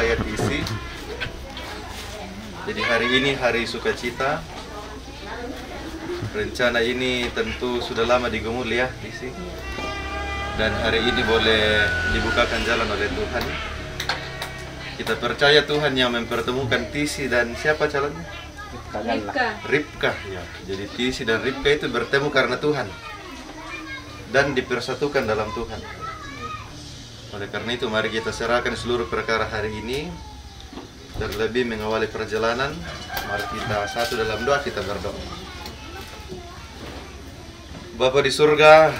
saya Tisi. Jadi hari ini hari sukacita. Rencana ini tentu sudah lama digumuli ya Tisi. Dan hari ini boleh dibukakan jalan oleh Tuhan. Kita percaya Tuhan yang mempertemukan Tisi dan siapa calonnya? Ribka. Ya. Jadi Tisi dan Ribka itu bertemu karena Tuhan dan dipersatukan dalam Tuhan. Oleh karena itu mari kita serahkan seluruh perkara hari ini. Terlebih mengawali perjalanan, mari kita satu dalam doa, kita berdoa. Bapa di surga,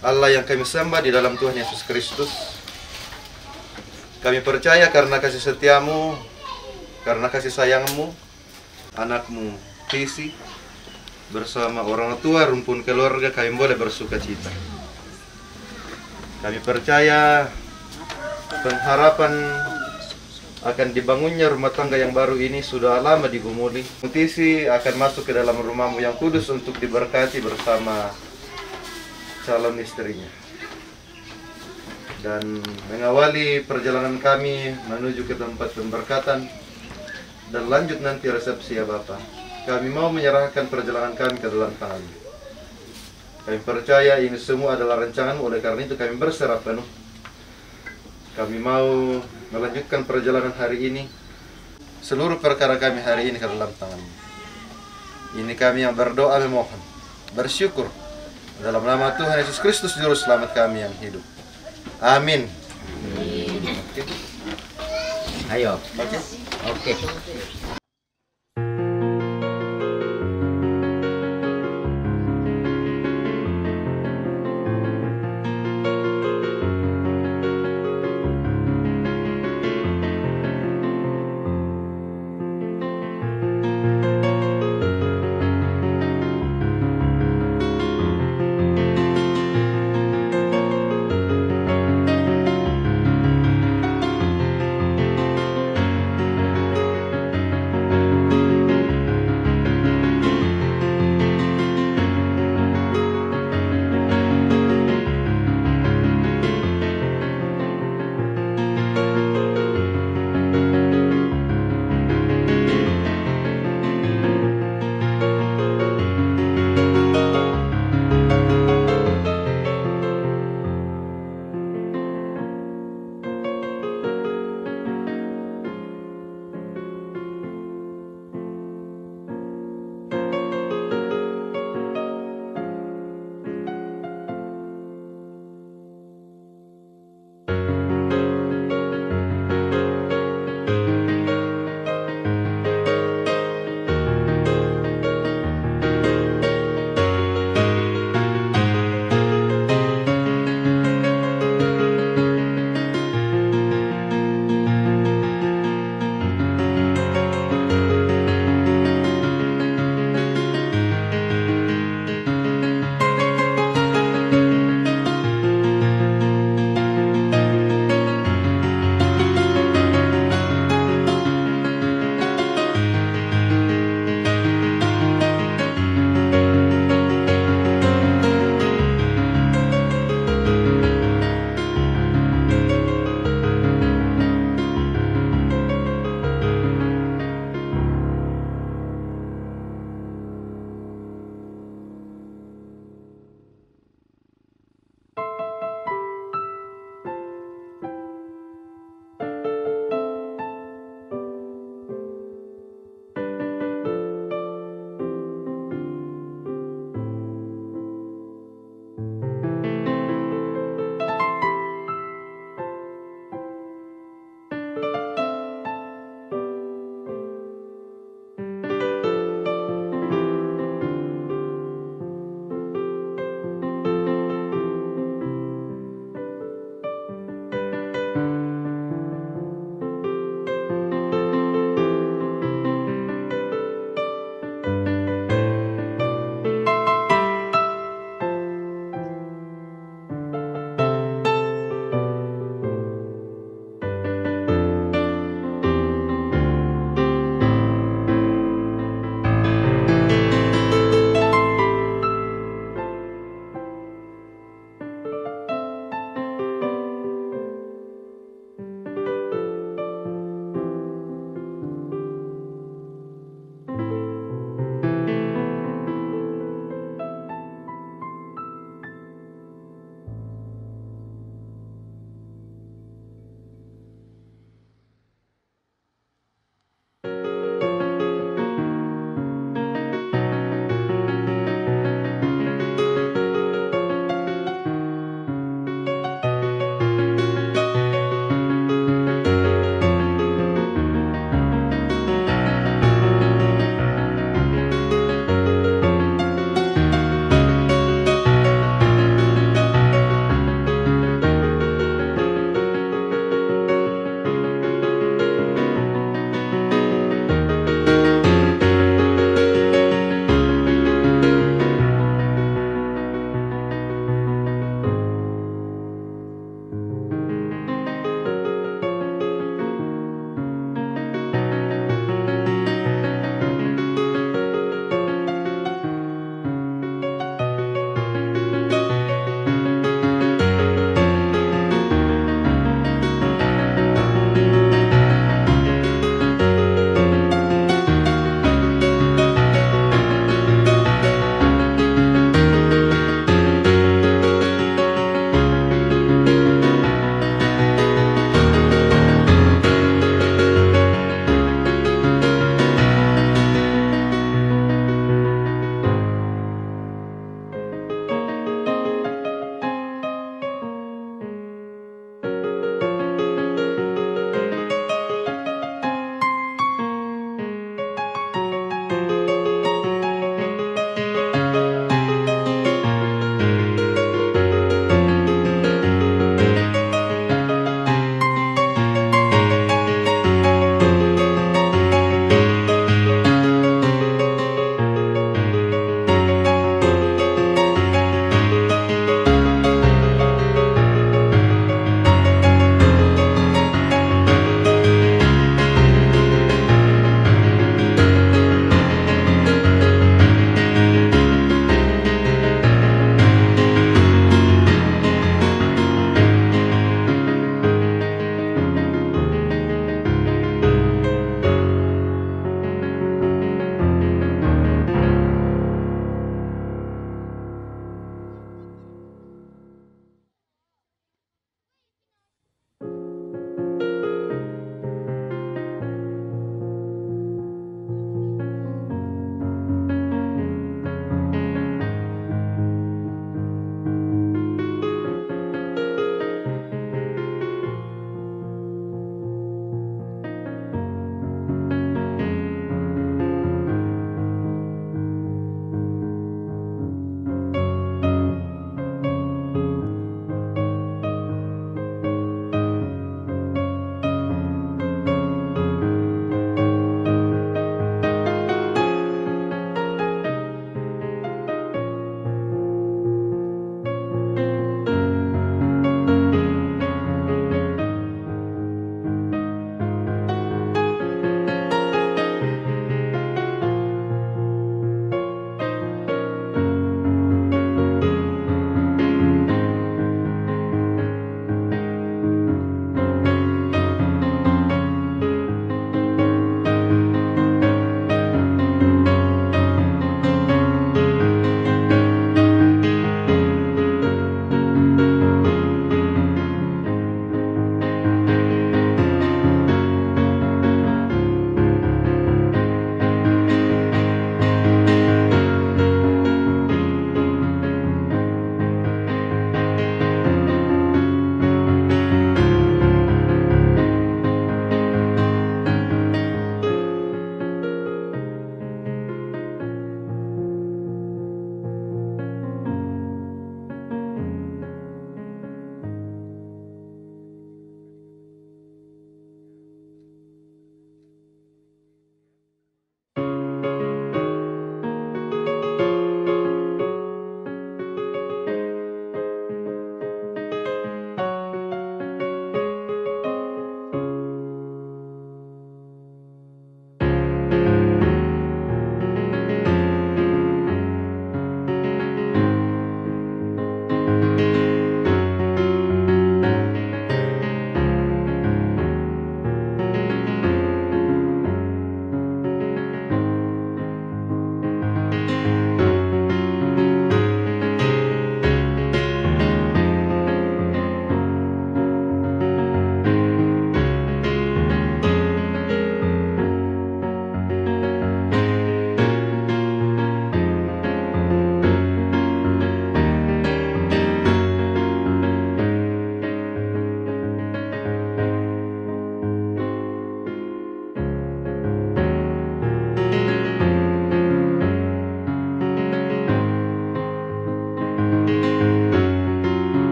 Allah yang kami sembah di dalam Tuhan Yesus Kristus, kami percaya karena kasih setiamu, karena kasih sayangmu, anakmu Tisi bersama orang tua rumpun keluarga kami boleh bersuka cita. Kami percaya pengharapan akan dibangunnya rumah tangga yang baru ini sudah lama digumuli. Tisi akan masuk ke dalam rumahmu yang kudus untuk diberkati bersama calon istrinya. Dan mengawali perjalanan kami menuju ke tempat pemberkatan dan lanjut nanti resepsi ya Bapak. Kami mau menyerahkan perjalanan kami ke dalam tangan-Mu. Kami percaya ini semua adalah rancangan-Mu, oleh karena itu kami berserah penuh. Kami mau melanjutkan perjalanan hari ini. Seluruh perkara kami hari ini ke dalam tangan-Mu. Ini kami yang berdoa memohon, bersyukur dalam nama Tuhan Yesus Kristus Juru Selamat kami yang hidup. Amin. Oke. Ayo. Oke. Oke.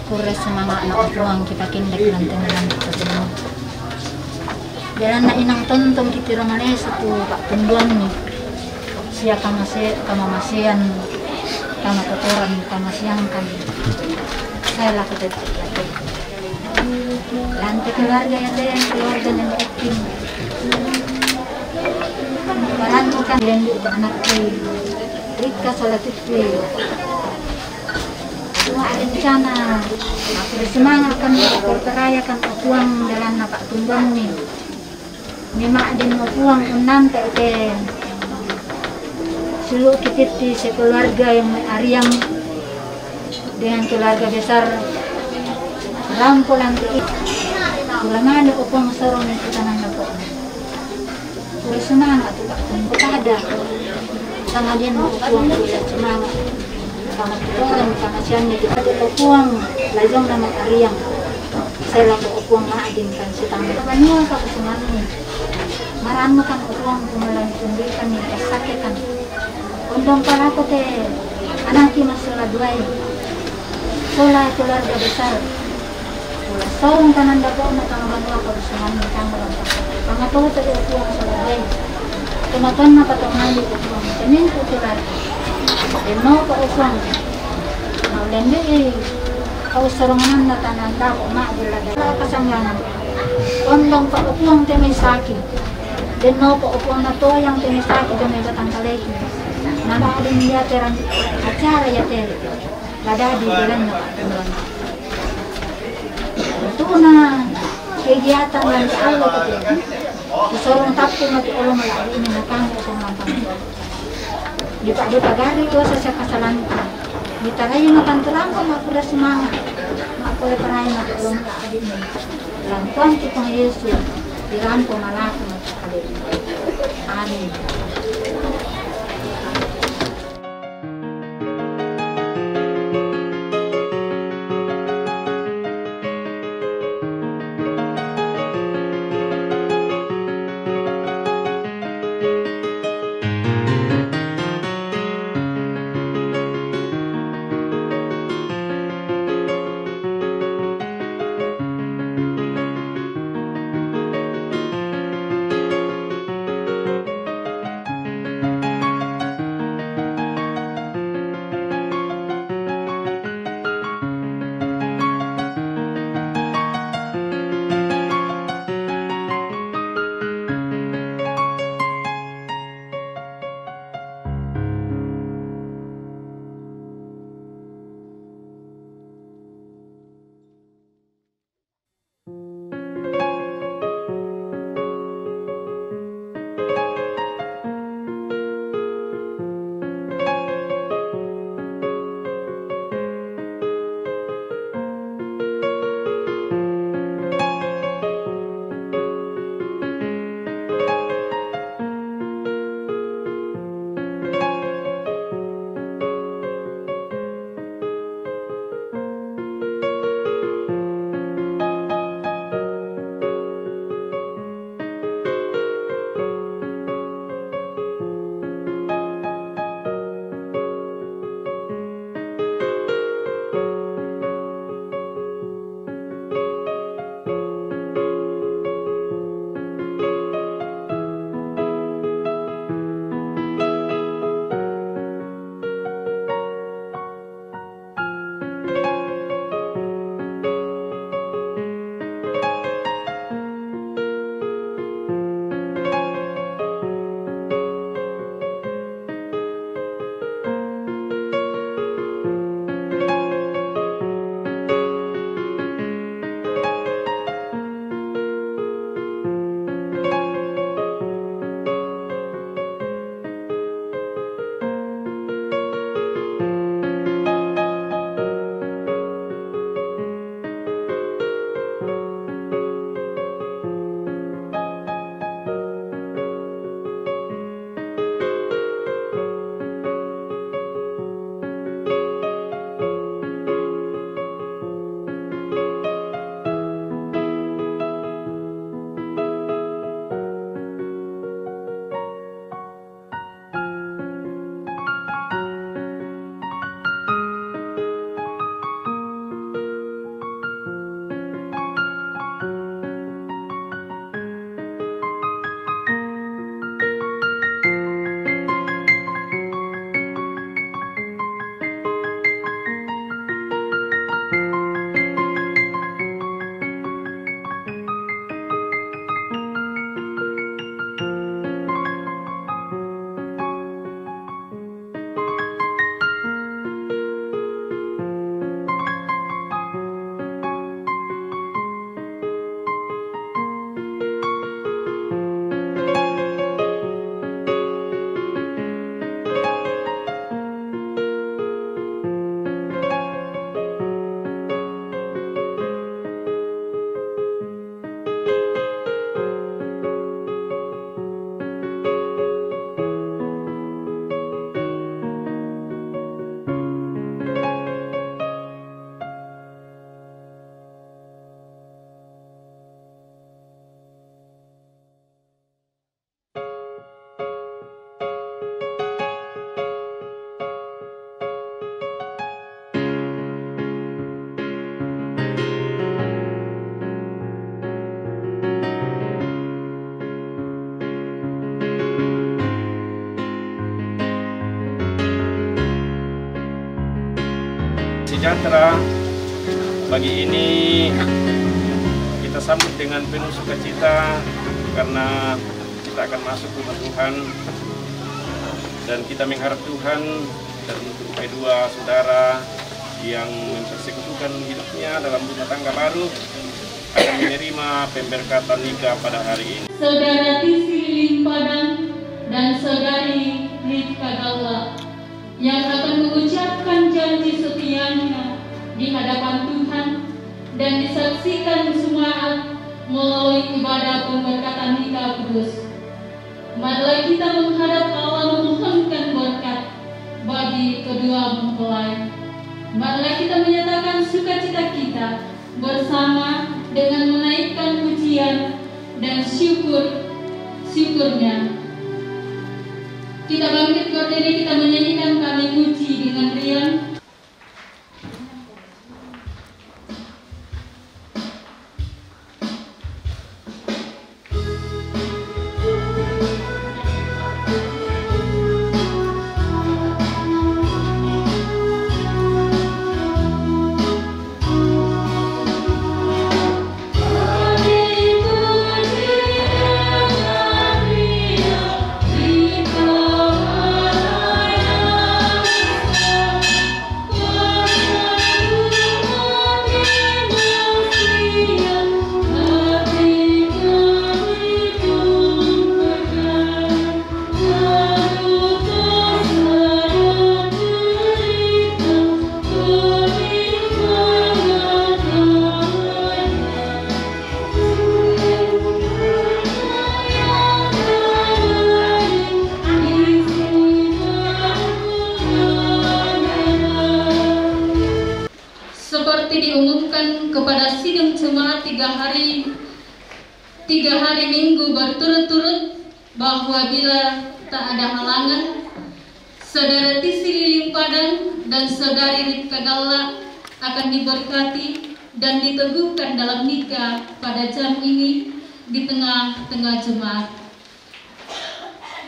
Kure semangat na uang kita kindak nanti nanti ketemu. Jalan na inang tontong kitira Malaysia tu pak tunduan ni. Sia kama masian kama kotoran kama siang kan. Saya lakukan itu. Lantai keluarga ya deh, keluarga yang ektim. Barang kan lendu anak Rika Salatikwi. Semua ada rencana. Aku bersemangat kan berperayakan uang dalam napak tumbang ni. Memang ada uang enam teten. Seluruh kita di sekeluarga yang Ariam dengan keluarga besar rampulan itu. Ulangan ada uang sorong itu tanah napok. Bersemangat tu tak pun ada. Sama dia mau uang tidak semangat. Sama orang sama siangnya kita ada uang lajong nama Ariam. Saya laku uang maadin kan setangga. Banyak aku semangat ni. Marano kan uang kumulan tundikan ni sakit kan. Undang para aku teh anak masalah dua ini. Soalnya keluarga besar. Sorong kanan dapat nak bantu aku semangat kamera. Pangat tahu tadi uang masalah dua. Kematuan apa tak ngali uang. Jadi itu keluarga. Demo ke uang. Mau lembek kau sorongan na tanan dapat mak berlada. Kasangganan. Undang pak uang temi sakit. Demo pak uang na to yang temi sakit demi datang kaleki. Nama ada dia terang acara ya ter. Ada di jalan nak. Itu na kegiatan yang Allah tu. Sorong tapung nanti Allah melalui ini nakang usung lampang. Di Pak Pagari tu saya kasalan. Kita lagi makan terang kok mak sudah semangat. Mak boleh perai mak belum ada ini. Lantuan kita Yesus dirampu malah mak ada. Amin. sejahtera. Pagi ini kita sambut dengan penuh sukacita karena kita akan masuk rumah Tuhan dan kita mengharap Tuhan dan untuk kedua saudara yang mempersekutukan hidupnya dalam rumah tangga baru akan menerima pemberkatan nikah pada hari ini. Saudara Tisi Liling Padang dan saudari Rifka Galla yang akan mengucapkan janji setianya di hadapan Tuhan dan disaksikan jemaat melalui ibadah pemberkatan nikah kudus. Marilah kita menghadap Allah memohonkan berkat bagi kedua mempelai. Marilah kita menyatakan sukacita kita bersama dengan menaikkan pujian dan syukurnya. Kita bangkit berdiri, kita menyanyikan Kami Puji dengan riang. Seperti diumumkan kepada sidang jemaat 3 hari minggu berturut-turut bahwa bila tak ada halangan, saudara Tisi Liling Padang dan saudari Rifka Galla akan diberkati dan diteguhkan dalam nikah pada jam ini di tengah-tengah jemaat.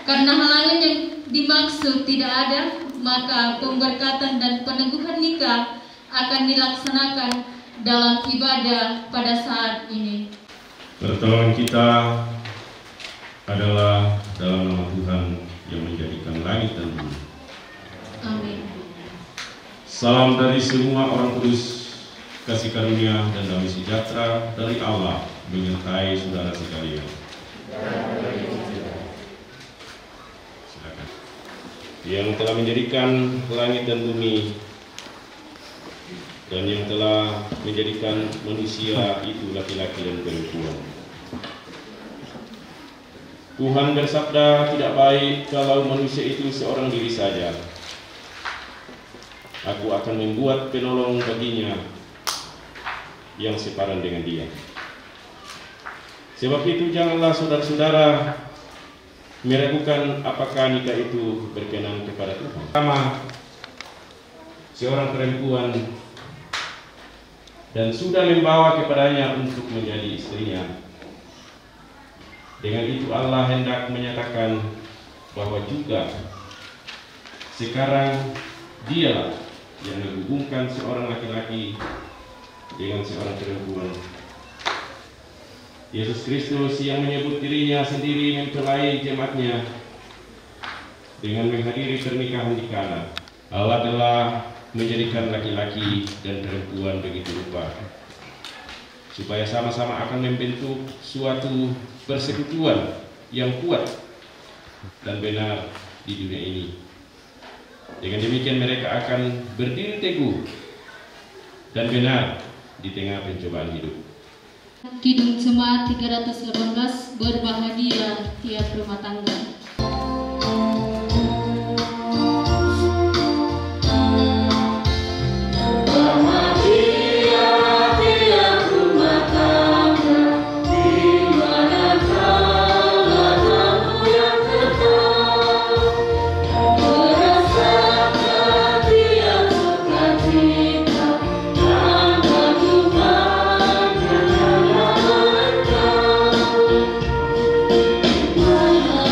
Karena halangan yang dimaksud tidak ada, maka pemberkatan dan peneguhan nikah akan dilaksanakan dalam ibadah pada saat ini. Pertolongan kita adalah dalam nama Tuhan yang menjadikan langit dan bumi. Amin. Salam dari semua orang kudus, kasih karunia dan damai sejahtera dari Allah menyertai saudara sekalian. Silakan. Yang telah menjadikan langit dan bumi dan yang telah menjadikan manusia itu laki-laki dan perempuan. Tuhan bersabda, tidak baik kalau manusia itu seorang diri saja. Aku akan membuat penolong baginya yang sepadan dengan dia. Sebab itu janganlah saudara-saudara meragukan apakah nikah itu berkenan kepada Tuhan. Pertama, seorang perempuan dan sudah membawa kepadanya untuk menjadi istrinya. Dengan itu Allah hendak menyatakan bahwa juga sekarang Dialah yang menghubungkan seorang laki-laki dengan seorang perempuan. Yesus Kristus yang menyebut dirinya sendiri mempelai jemaatnya dengan menghadiri pernikahan di Kana. Allah telah menjadikan laki-laki dan perempuan begitu rupa supaya sama-sama akan membentuk suatu persekutuan yang kuat dan benar di dunia ini. Dengan demikian mereka akan berdiri teguh dan benar di tengah pencobaan hidup. Kidung Jemaat 318, berbahagia tiap rumah tangga.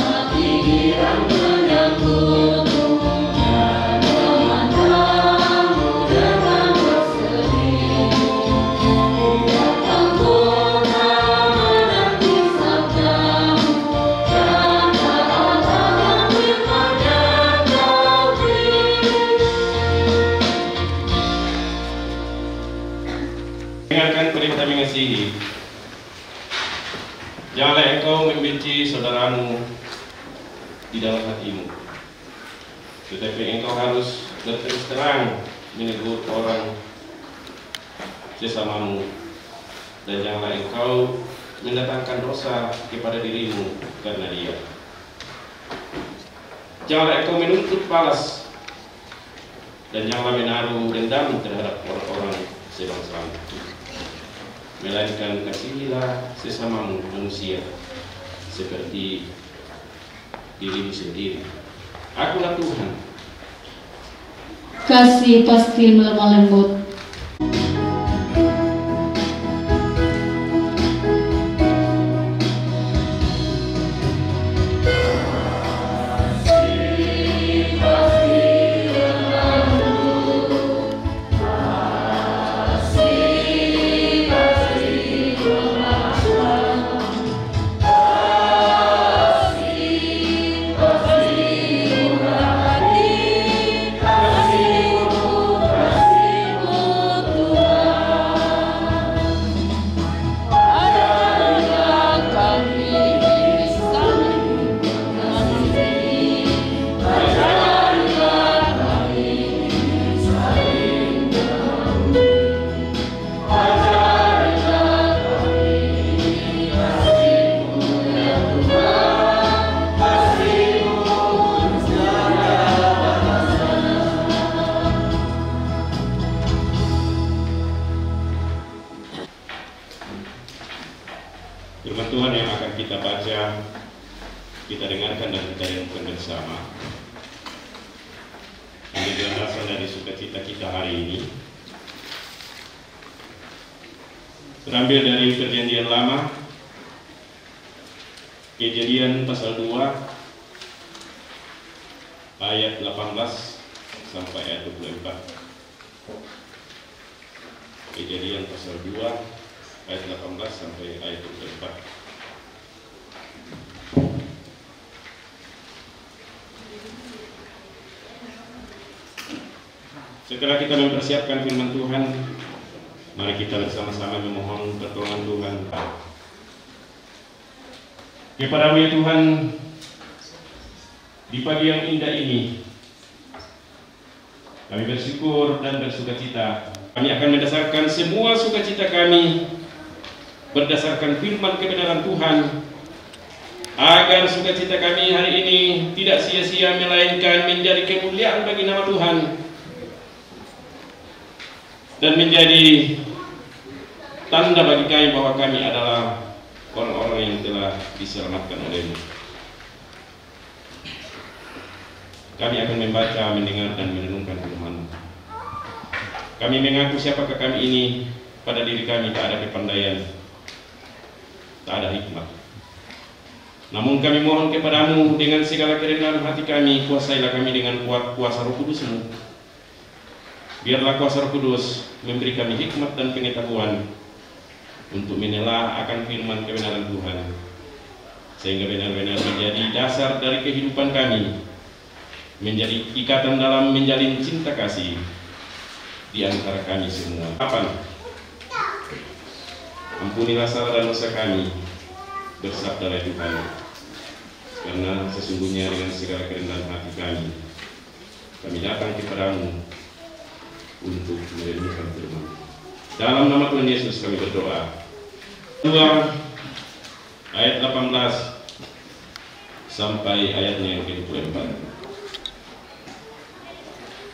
Hati kepadamu di dalam hatimu. Tetapi engkau harus berterus terang menegur orang sesamamu, dan janganlah engkau mendatangkan dosa kepada dirimu karena dia. Janganlah engkau menuntut balas, dan janganlah menaruh dendam terhadap orang-orang sebangsamu, melainkan kasihilah sesamamu manusia seperti dirimu sendiri. Akulah Tuhan. Kasih pasti melemah lembut. Firman Tuhan yang akan kita baca, kita dengarkan dan kita renungkan bersama. Ambil berasal dari sukacita kita hari ini. Terambil dari Perjanjian Lama, Kejadian pasal 2 ayat 18 sampai ayat 24. Kejadian pasal 2 ayat 18 sampai ayat 24. Setelah kita mempersiapkan firman Tuhan, mari kita bersama-sama memohon pertolongan Tuhan. Kepadamu ya Tuhan, di pagi yang indah ini, kami bersyukur dan bersukacita. Kami akan mendasarkan semua sukacita kami berdasarkan firman kebenaran Tuhan, agar sukacita kami hari ini tidak sia-sia, melainkan menjadi kemuliaan bagi nama Tuhan dan menjadi tanda bagi kami bahwa kami adalah orang-orang yang telah diselamatkan oleh-Mu. Kami akan membaca, mendengar, dan merenungkan firman-Mu. Kami mengaku siapakah kami ini. Pada diri kami tak ada kepandaian, tak ada hikmat. Namun kami mohon kepadamu dengan segala kerendahan hati kami, kuasailah kami dengan kuasa Roh Kudus-Mu. Biarlah kuasa Roh Kudus memberi kami hikmat dan pengetahuan untuk menelaah akan firman kebenaran Tuhan, sehingga benar-benar menjadi dasar dari kehidupan kami, menjadi ikatan dalam menjalin cinta kasih di antara kami semua. Ampunilah salah dan dosa kami, bersabdalah Tuhan, karena sesungguhnya dengan segala kerendahan hati kami datang kepadamu untuk merenungkan firman. Dalam nama Tuhan Yesus kami berdoa. 2 ayat 18 sampai ayatnya yang ke-24.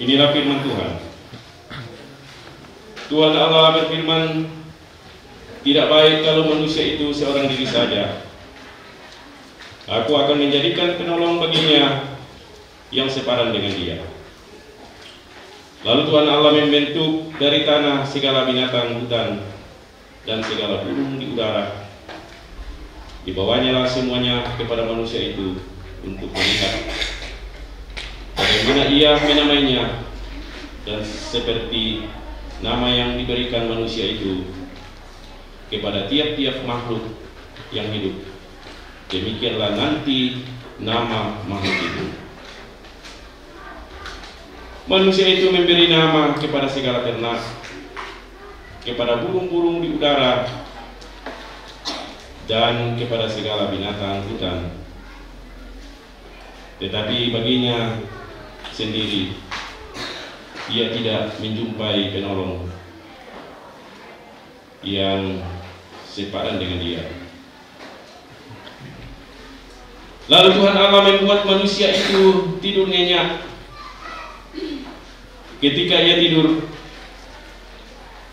Inilah firman Tuhan. Tuhan Allah berfirman, tidak baik kalau manusia itu seorang diri saja. Aku akan menjadikan penolong baginya yang sepadan dengan dia. Lalu Tuhan Allah membentuk dari tanah segala binatang hutan dan segala burung di udara. Dibawanya lah semuanya kepada manusia itu untuk melihat bagaimana ia menamainya, dan seperti nama yang diberikan manusia itu kepada tiap-tiap makhluk yang hidup, demikianlah nanti nama makhluk itu. Manusia itu memberi nama kepada segala ternak, kepada burung-burung di udara, dan kepada segala binatang hutan, Tetapi baginya sendiri, ia tidak menjumpai penolong yang sepadan dengan dia. Lalu Tuhan Allah membuat manusia itu tidur nyenyak. Ketika ia tidur,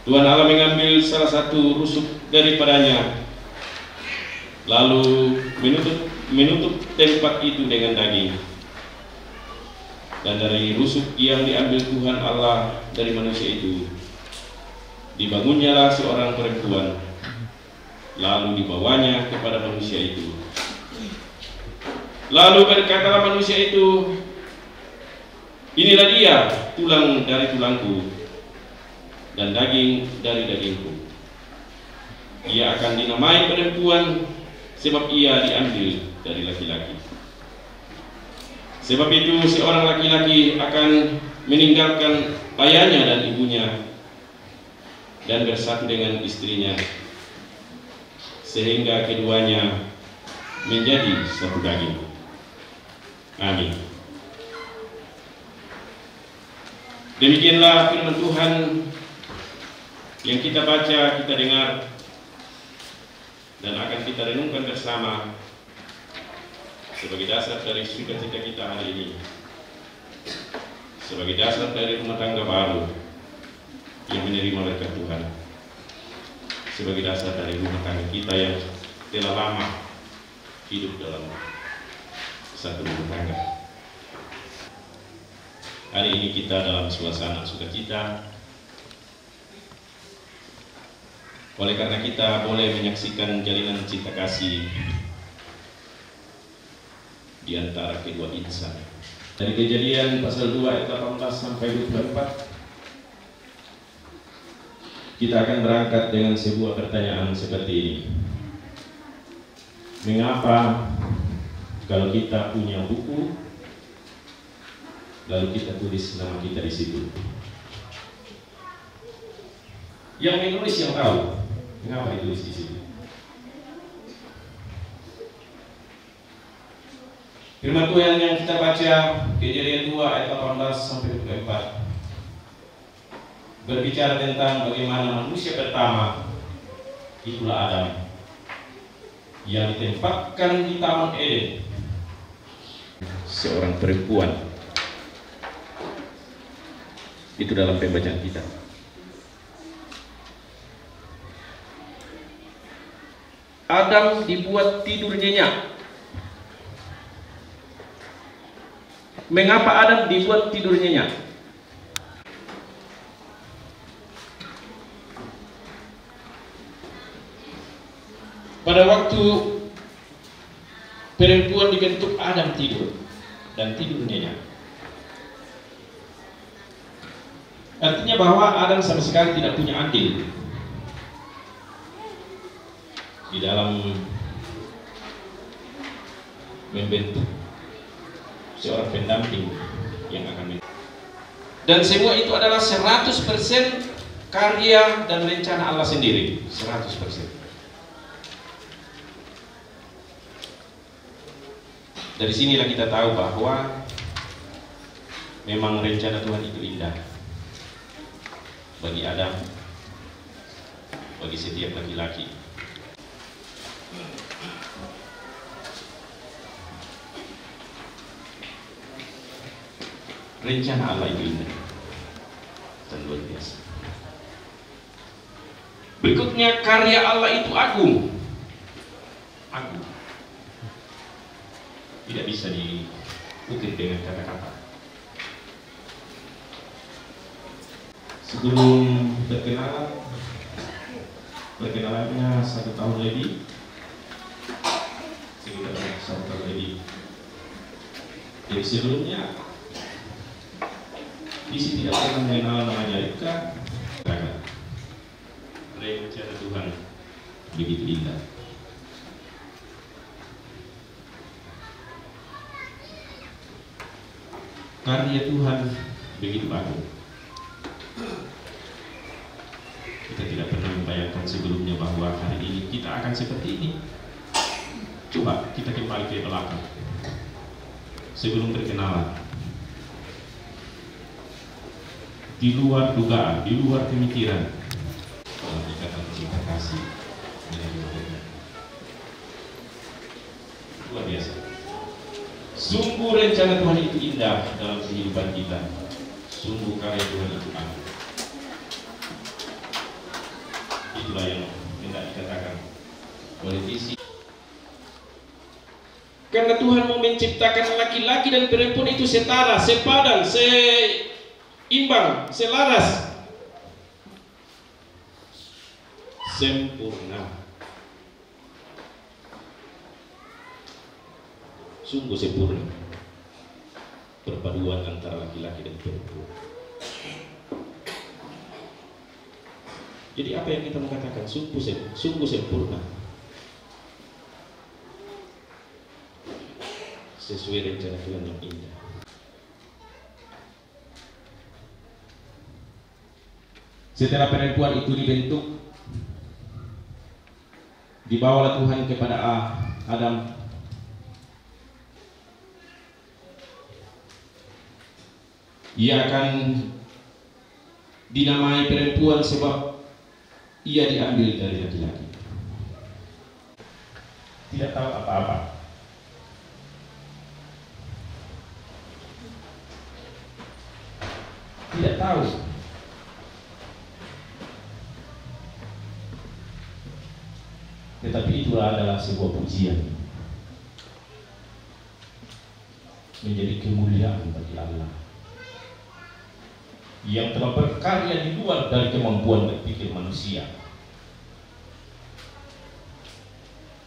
Tuhan Allah mengambil salah satu rusuk daripadanya, lalu menutup tempat itu dengan daging. Dan dari rusuk yang diambil Tuhan Allah dari manusia itu, dibangunnyalah seorang perempuan, lalu dibawanya kepada manusia itu. Lalu berkatalah manusia itu, inilah dia, tulang dari tulangku dan daging dari dagingku. Ia akan dinamai perempuan, sebab ia diambil dari laki-laki. Sebab itu seorang laki-laki akan meninggalkan ayahnya dan ibunya dan bersatu dengan istrinya, sehingga keduanya menjadi satu daging. Amin. Demikianlah firman Tuhan yang kita baca, kita dengar, dan akan kita renungkan bersama sebagai dasar dari sukacita kita hari ini, sebagai dasar dari rumah tangga baru yang menerima berkat Tuhan, sebagai dasar dari rumah tangga kita yang telah lama hidup dalam satu rumah tangga. Hari ini kita dalam suasana sukacita oleh karena kita boleh menyaksikan jalinan cinta kasih di antara kedua insan. Dari Kejadian pasal 2 ayat 18 sampai 24, kita akan berangkat dengan sebuah pertanyaan seperti ini. Mengapa kalau kita punya buku, lalu kita tulis nama kita di situ? Yang menulis yang tahu mengapa ditulis di situ. Firman Tuhan yang kita baca Kejadian 2 ayat 18 sampai 24 berbicara tentang bagaimana manusia pertama, itulah Adam, yang ditempatkan di Taman Eden, seorang perempuan. Itu dalam pembacaan kita. Adam dibuat tidur nyenyak. Mengapa Adam dibuat tidur nyenyak? Pada waktu perempuan dibentuk, Adam tidur dan tidur nyenyak. Artinya bahwa Adam sama sekali tidak punya andil di dalam membentuk seorang pendamping yang akan dan semua itu adalah 100% karya dan rencana Allah sendiri, 100%. Dari sinilah kita tahu bahwa memang rencana Tuhan itu indah bagi Adam, bagi setiap laki-laki. Rencana Allah itu indah dan luar biasa. Berikutnya, karya Allah itu agung. Agung. Tidak bisa dikutip dengan kata-kata. Sebelum perkenalannya 1 tahun lebih, sekitar 1 tahun lebih. Jadi sebelumnya Isi tidak pernah mengenal namanya Ribka. Rencana Tuhan begitu indah. Karya Tuhan begitu agung. Kita tidak pernah membayangkan sebelumnya bahwa hari ini kita akan seperti ini. Coba kita kembali ke belakang. sebelum perkenalan. Di luar dugaan, di luar pemikiran, dalam ikatan cinta kasih menjadi mereka. Luar biasa. Sungguh rencana Tuhan itu indah dalam kehidupan kita. Sungguh karya Tuhan itu agung. Itulah yang hendak dikatakan oleh visi. Karena Tuhan mau menciptakan laki-laki dan perempuan itu setara, sepadan, seimbang, selaras, sempurna. Sungguh sempurna perpaduan antara laki-laki dan perempuan. Jadi apa yang kita mengatakan sungguh sempurna, sesuai rencana Tuhan yang indah. Setelah perempuan itu dibentuk, dibawalah Tuhan kepada Adam. Ia akan dinamai perempuan sebab ia diambil dari laki-laki. Tidak tahu apa-apa. Tidak tahu. Tetapi itulah adalah sebuah pujian, menjadi kemuliaan bagi Allah yang telah berkarya di luar dari kemampuan berpikir manusia.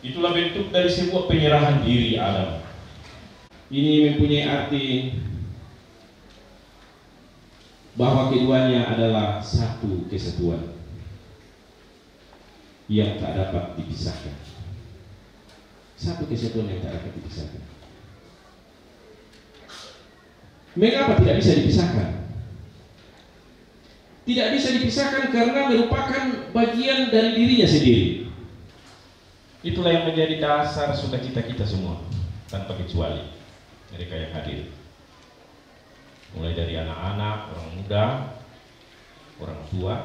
Itulah bentuk dari sebuah penyerahan diri Adam. Ini mempunyai arti bahwa keduanya adalah satu kesatuan yang tak dapat dipisahkan. Satu kesatuan yang tak dapat dipisahkan. Mengapa tidak bisa dipisahkan? Tidak bisa dipisahkan karena merupakan bagian dari dirinya sendiri. Itulah yang menjadi dasar sukacita kita semua, tanpa kecuali mereka yang hadir. Mulai dari anak-anak, orang muda, orang tua,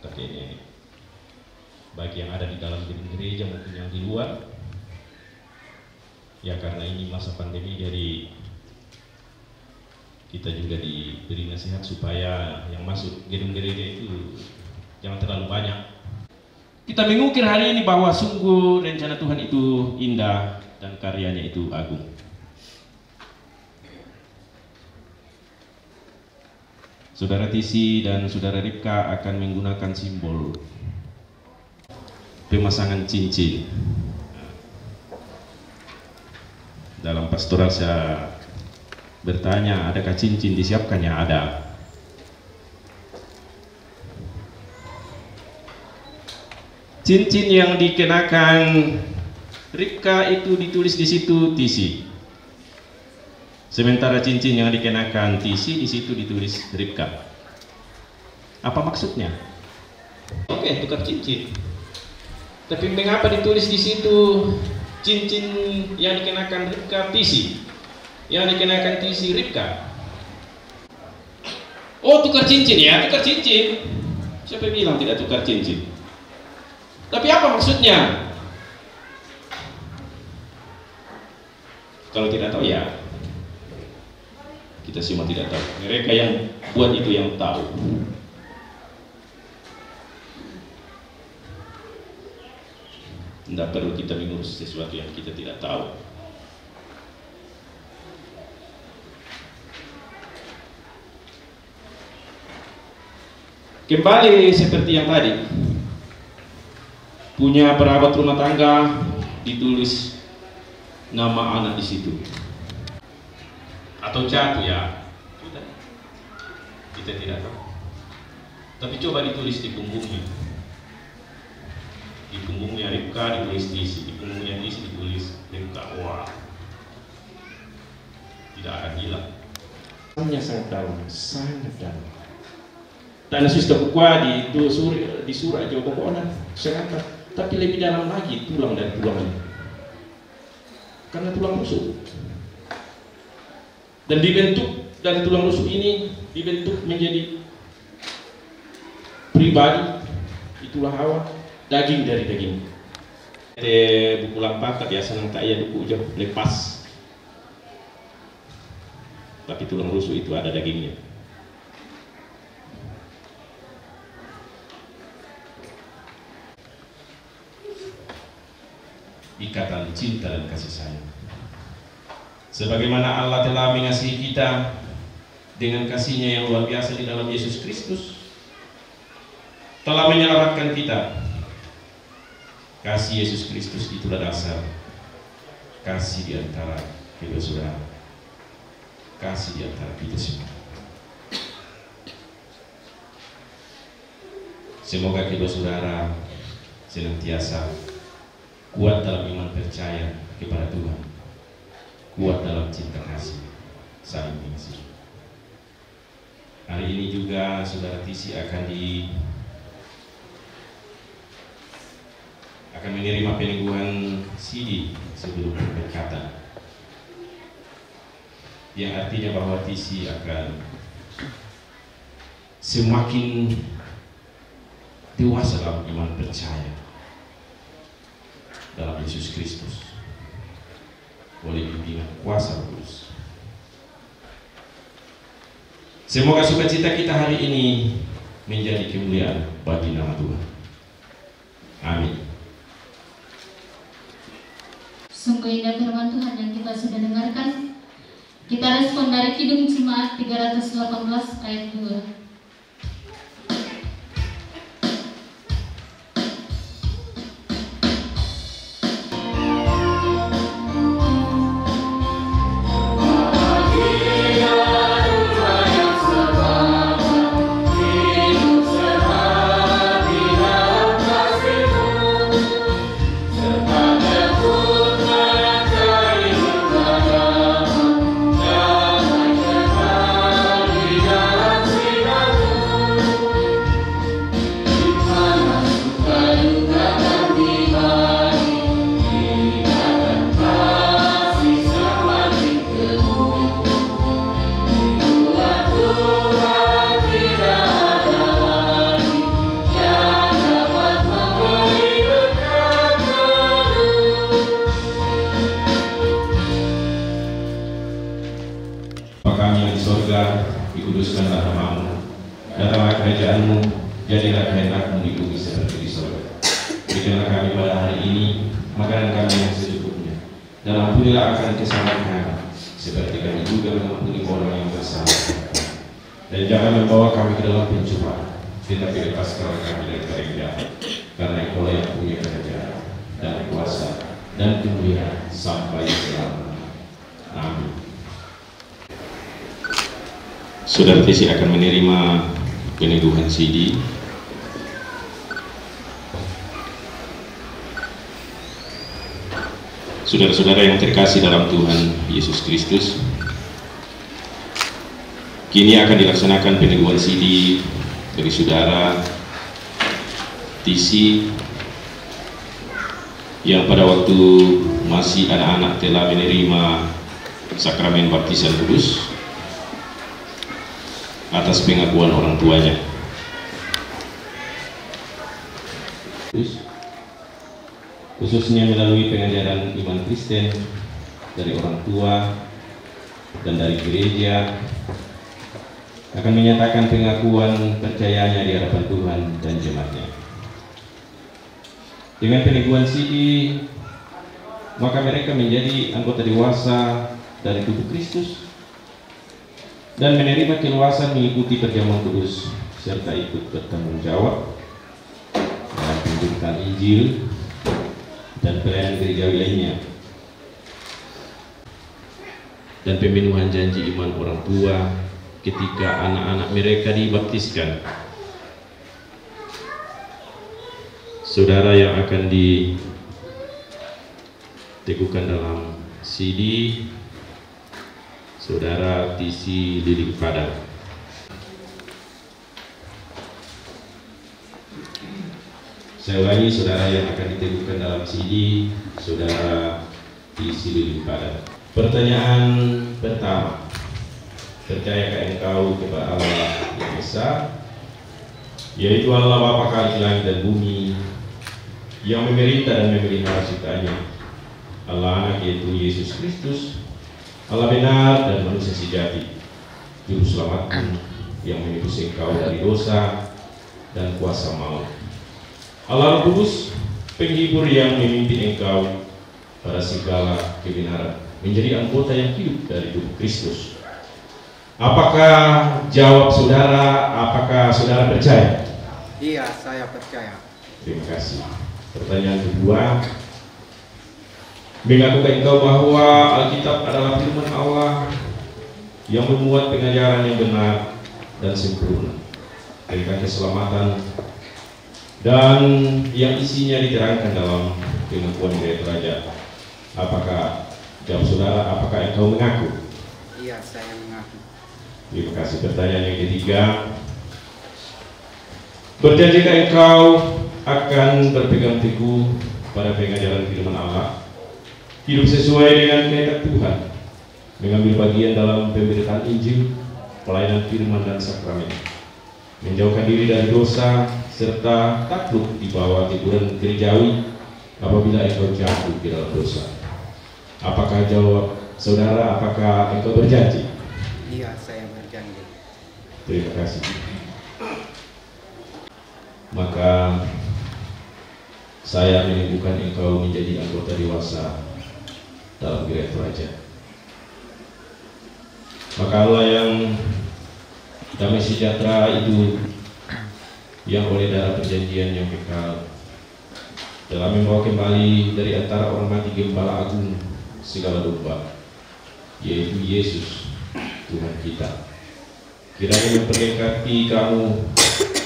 kakek nenek. Bagi yang ada di dalam gedung gereja maupun yang di luar. Ya karena ini masa pandemi, jadi kita juga diberi nasihat supaya yang masuk gedung gereja itu jangan terlalu banyak. Kita mengukir hari ini bahwa sungguh rencana Tuhan itu indah dan karyanya itu agung. Saudara Tisi dan Saudara Ripka akan menggunakan simbol pemasangan cincin. Dalam pastoral saya bertanya, adakah cincin disiapkan? Ya, ada. Cincin yang dikenakan Ripka itu ditulis di situ Tisi. Sementara cincin yang dikenakan Tisi di situ ditulis Ripka. Apa maksudnya? Oke, tukar cincin. Tapi mengapa ditulis di situ cincin yang dikenakan Ripka Tisi? Yang dikenakan Tisi Ripka. Oh, tukar cincin ya, tukar cincin. Siapa bilang tidak tukar cincin? Tapi apa maksudnya? Kalau tidak tahu ya, kita semua tidak tahu. Mereka yang buat itu yang tahu. Tidak perlu kita mengurus sesuatu yang kita tidak tahu. Kembali seperti yang tadi, punya perawat rumah tangga ditulis nama anak di situ, atau jatuh ya, sudah, kita tidak tahu. Tapi coba ditulis di punggungnya, di punggungnya Ripka ditulis Tisi, di punggungnya Tisi ditulis Ripka. Wah, tidak akan hilang. Hanya sangat dalam, sangat dalam. Dan sudah kukua di surah Jawa Pokoknya serata, tapi lebih dalam lagi tulang dan tulangnya, karena tulang rusuk. Dan dibentuk dari tulang rusuk ini, dibentuk menjadi pribadi, itulah Hawa, daging dari daging. Buku lampak biasa nang tak iya buku jauh lepas, tapi tulang rusuk itu ada dagingnya. Ikatan cinta dan kasih sayang. Sebagaimana Allah telah mengasihi kita dengan kasih-Nya yang luar biasa di dalam Yesus Kristus, telah menyelamatkan kita. Kasih Yesus Kristus itulah dasar kasih di antara kedua saudara, kasih di antara kita semua. Semoga kedua saudara senantiasa kuat dalam iman percaya kepada Tuhan, kuat dalam cinta kasih, saling mengasihi. Hari ini juga saudara Tisi akan menerima peneguhan CD sebelum berkata, yang artinya bahwa Tisi akan semakin dewasa dalam iman percaya dalam Yesus Kristus oleh bimbingan kuasa Roh Kudus. Semoga sukacita kita hari ini menjadi kemuliaan bagi nama Tuhan. Amin. Sungguh indah firman Tuhan yang kita sudah dengarkan. Kita respon dari Kidung Jemaat 318 ayat 2. Dikuduskanlah namamu, datanglah kerajaanmu, jadilah kehendak-Mu di bumi seperti di surga. Berikanlah kami pada hari ini makanan kami yang secukupnya, dan ampunilah akan kesalahan kami, seperti kami juga mengampuni orang yang bersalah. Dan jangan membawa kami ke dalam pencobaan, tetapi lepaskanlah kami dari yang jahat, karena Engkau yang punya kerajaan dan kuasa dan kemuliaan sampai selama-lamanya. Amin. Saudara Tisi akan menerima peneguhan CD. Saudara-saudara yang terkasih dalam Tuhan Yesus Kristus, kini akan dilaksanakan peneguhan CD bagi saudara Tisi yang pada waktu masih anak-anak telah menerima sakramen baptisan kudus atas pengakuan orang tuanya. Khususnya melalui pengajaran iman Kristen dari orang tua dan dari gereja, akan menyatakan pengakuan percayanya di hadapan Tuhan dan jemaatnya. Dengan peneguhan CD, maka mereka menjadi anggota dewasa dari tubuh Kristus dan menerima keluasan mengikuti perjamuan kudus serta ikut bertanggung jawab dalam pemberitahuan Injil dan pelayanan gerejawi lainnya, dan pemenuhan janji iman orang tua ketika anak-anak mereka dibaptiskan. Saudara yang akan diteguhkan dalam CD, Saudara Tisi Liling Padang. Saya ulangi, saudara yang akan diteguhkan dalam CD, Saudara Tisi Liling Padang. Pertanyaan pertama, Percayakah engkau kepada Allah yang Esa, yaitu Allah Bapa Kali langit dan bumi, yang memerintah dan memelihara ciptaannya, Allah Anak yaitu Yesus Kristus, Allah benar dan manusia sejati, Juru Selamatmu yang menebus engkau dari dosa dan kuasa maut. Allah Roh Kudus, penghibur yang memimpin engkau pada segala kebenaran, menjadi anggota yang hidup dari tubuh Kristus. Apakah jawab saudara, apakah saudara percaya? Iya, saya percaya. Terima kasih. Pertanyaan kedua, mengakukah engkau bahwa Alkitab adalah firman Allah yang memuat pengajaran yang benar dan sempurna tentang keselamatan dan yang isinya diterangkan dalam pengakuan Gereja Raja? Apakah jawab saudara, apakah engkau mengaku? Iya, saya mengaku. Terima kasih. Pertanyaan yang ketiga, berjanjikah engkau akan berpegang teguh pada pengajaran firman Allah, hidup sesuai dengan kehendak Tuhan, mengambil bagian dalam pemberitaan Injil, pelayanan firman dan sakramen, menjauhkan diri dari dosa, serta takluk di bawah teguran gerejawi apabila engkau jatuh di dalam dosa? Apakah jawab saudara, apakah engkau berjanji? Iya, saya berjanji. Terima kasih. Maka saya menyembuhkan engkau menjadi anggota dewasa dalam Gereja Raja. Maka Allah yang damai sejahtera itu, yang oleh darah perjanjian yang kekal telah membawa kembali dari antara orang mati Gembala Agung segala domba, yaitu Yesus Tuhan kita, kiranya memperlengkapi kamu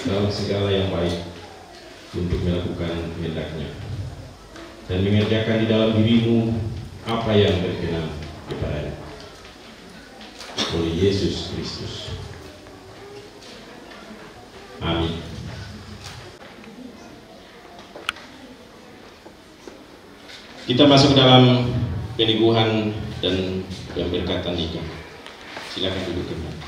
dalam segala yang baik untuk melakukan kehendak-Nya dan mengerjakan di dalam dirimu apa yang berkenan kepada-Nya, oleh Yesus Kristus. Amin. Kita masuk dalam peneguhan dan pemberkatan nikah. Silakan duduk kembali.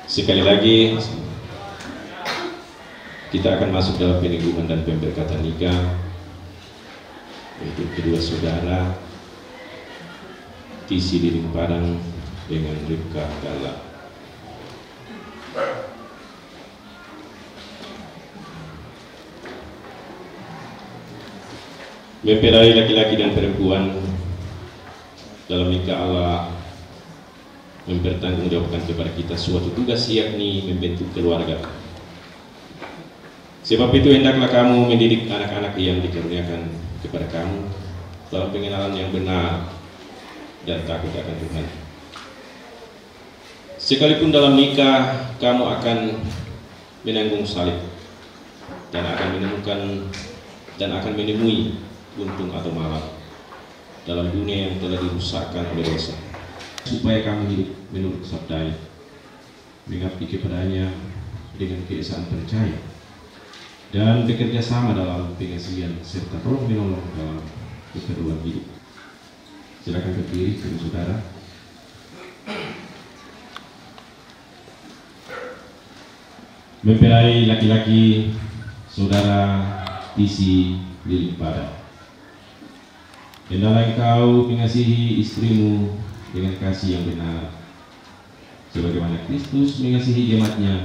Sekali lagi kita akan masuk dalam peneguhan dan pemberkatan nikah untuk kedua saudara Tisi Liling Padang dengan Ripka Gala. Mempelai laki-laki dan perempuan dalam nikah Allah mempertanggungjawabkan kepada kita suatu tugas, yakni membentuk keluarga. Sebab itu hendaklah kamu mendidik anak-anak yang dikaruniakan kepada kamu dalam pengenalan yang benar dan takut akan Tuhan. Sekalipun dalam nikah kamu akan menanggung salib dan akan menemui untung atau malam dalam dunia yang telah dirusakkan oleh dosa, supaya kamu hidup menurut sabdanya, mengabdi kepadanya dengan keesaan percaya dan bekerja sama dalam pengasihan serta tolong menolong dalam keperluan hidup. Silakan berdiri, saudara. Mempelai laki-laki saudara Tisi Liling Padang, hendaklah engkau mengasihi istrimu dengan kasih yang benar, sebagaimana Kristus mengasihi jemaat-Nya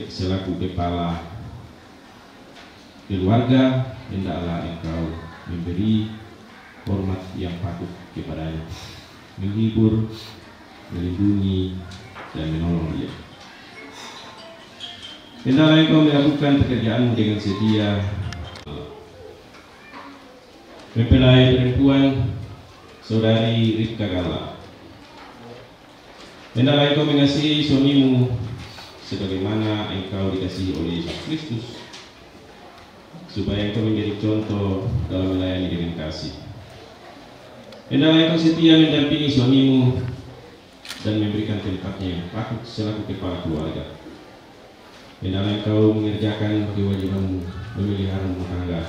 selaku kepala keluarga. Hendaklah engkau memberi hormat yang patut kepadanya, menghibur, melindungi, dan menolong dia. Hendaklah engkau melakukan pekerjaanmu dengan setia. Mempelai perempuan saudari Ripka Gala, hendaklah engkau mengasihi suamimu sebagaimana engkau dikasihi oleh Yesus Kristus, supaya engkau menjadi contoh dalam melayani dengan kasih. Hendaklah engkau setia mendampingi suamimu dan memberikan tempatnya yang patut selaku kepala keluarga. Hendaklah engkau mengerjakan kewajibanmu memelihara rumah tangga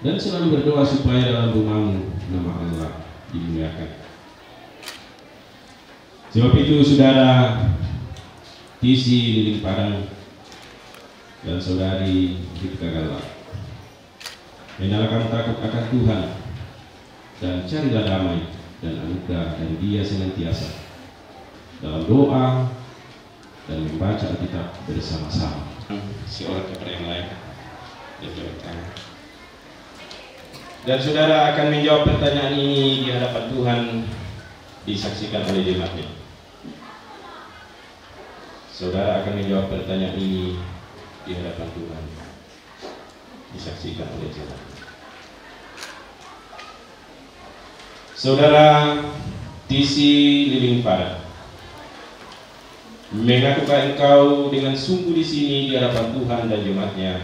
dan selalu berdoa supaya dalam rumahmu nama Allah dimuliakan. Sebab itu saudara Tisi Liling Padang dan saudari Ripka Galla, hendaklah kamu takut akan Tuhan dan carilah damai dan anugerah dari Dia senantiasa dalam doa dan membaca Alkitab bersama-sama. Si orang kepada yang lain dan saudara akan menjawab pertanyaan ini di hadapan Tuhan, disaksikan oleh jemaatnya. Saudara akan menjawab pertanyaan ini di hadapan Tuhan, disaksikan oleh jemaatnya. Saudara Tisi Liling Padang, mengakukah engkau dengan sungguh di sini di hadapan Tuhan dan jemaatnya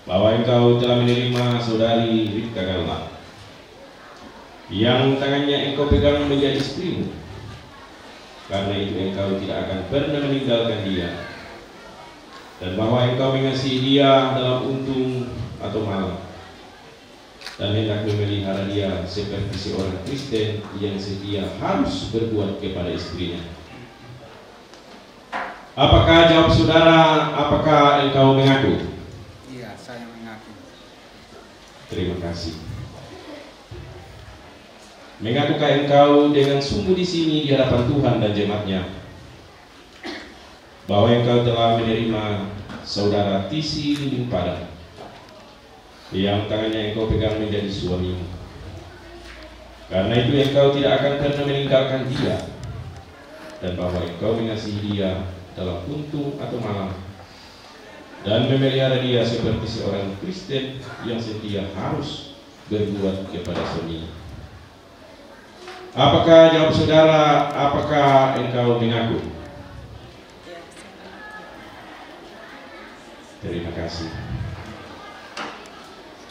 bahwa engkau telah menerima saudari Ripka Galla yang tangannya engkau pegang menjadi istrimu, karena itu engkau tidak akan pernah meninggalkan dia, dan bahwa engkau mengasihi dia dalam untung atau malam, dan hendak memelihara dia seperti seorang Kristen yang setia harus berbuat kepada istrinya. Apakah jawab saudara? Apakah engkau mengaku? Iya, saya mengaku. Terima kasih. Mengakukah engkau dengan sungguh di sini di hadapan Tuhan dan jemaatnya bahwa engkau telah menerima saudara Tisi Liling Padang yang tangannya engkau pegang menjadi suamimu, karena itu engkau tidak akan pernah meninggalkan dia, dan bahwa engkau mengasihi dia dalam untung atau malam, dan memelihara dia seperti seorang Kristen yang setia harus berbuat kepada suaminya. Apakah jawab saudara? Apakah engkau mengaku? Terima kasih.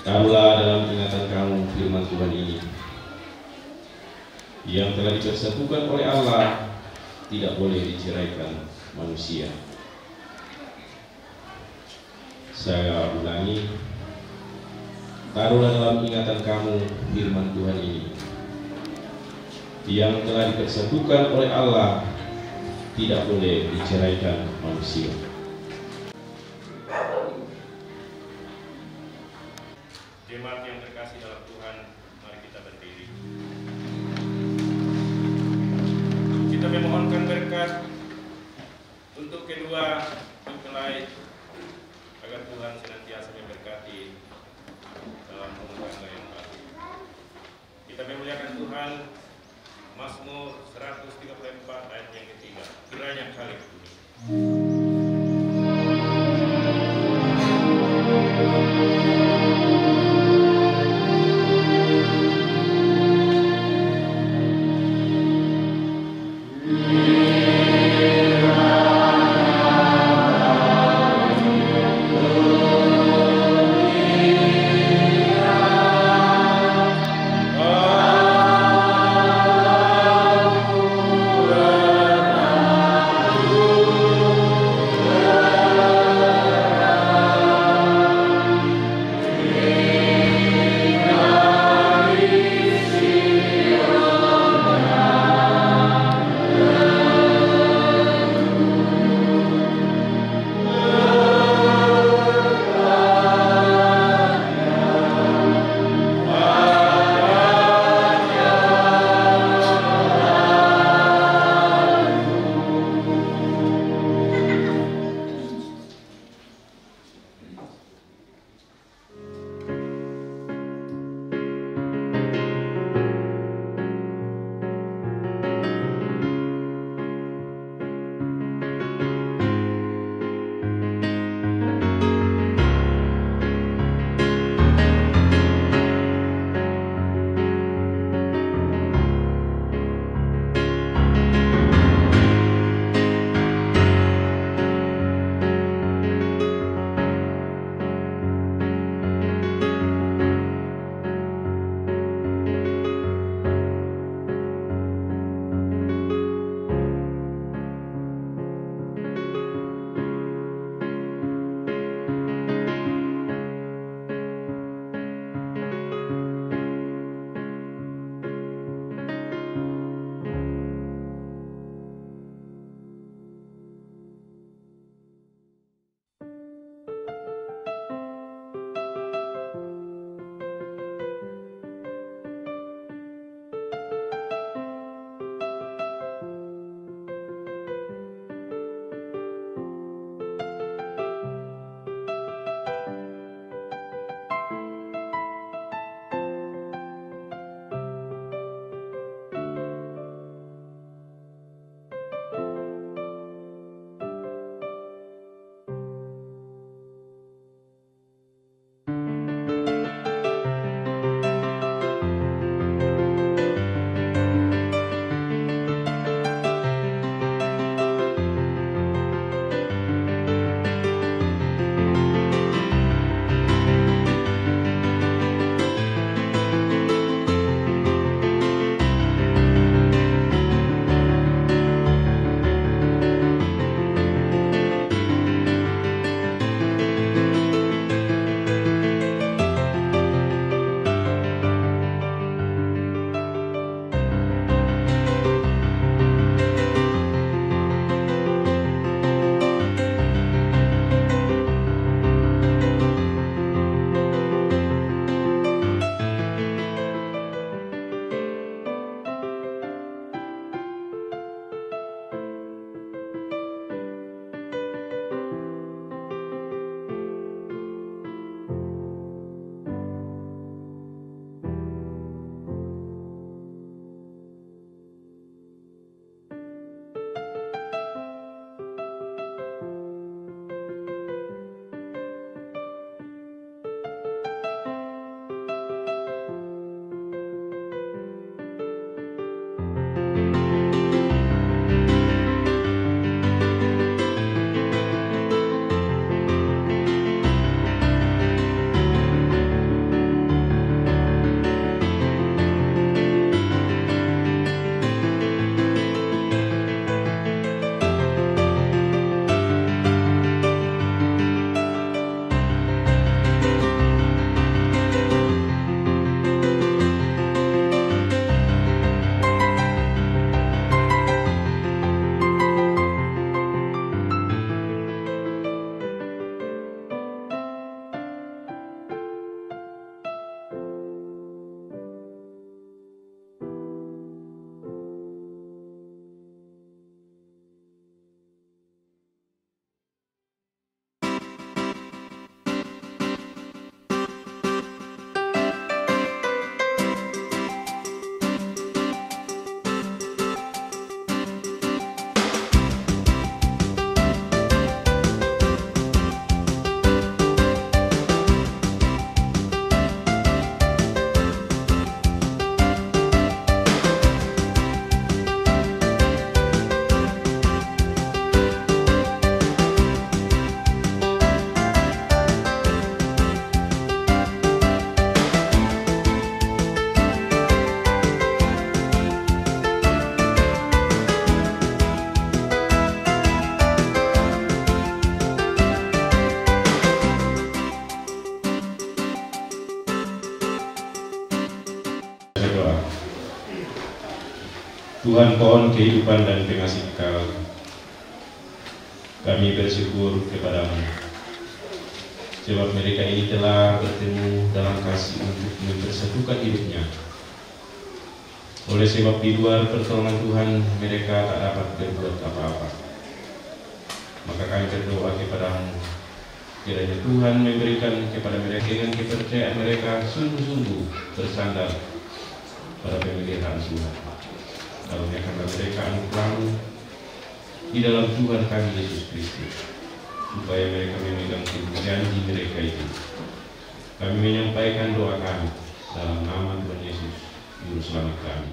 Taruhlah dalam ingatan kamu firman Tuhan ini yang telah dipersatukan oleh Allah tidak boleh diceraikan manusia. Saya ulangi, taruhlah dalam ingatan kamu firman Tuhan ini yang telah dipersatukan oleh Allah tidak boleh diceraikan manusia. Jemaat yang terkasih dalam Tuhan, mari kita berdiri. Kita memohonkan berkat untuk kedua mempelai agar Tuhan senantiasa memberkati dalam rumah tangga yang baru. Kita memuliakan Tuhan. Mazmur 134 ayat yang ketiga. Kiranya kali ini Tuhan pohon kehidupan dan pengasih kekal, kami bersyukur kepadamu, sebab mereka ini telah bertemu dalam kasih untuk mempersatukan hidupnya. Oleh sebab di luar pertolongan Tuhan mereka tak dapat berbuat apa-apa. Maka kami berdoa kepadamu, kiranya Tuhan memberikan kepada mereka dengan kepercayaan mereka sungguh-sungguh bersandar pada pemeliharaan Tuhan. Karuniakanlah mereka anugerah-Mu di dalam Tuhan kami Yesus Kristus, supaya mereka memegang teguh janji mereka itu. Kami menyampaikan doa kami dalam nama Tuhan Yesus, Juru Selamat kami.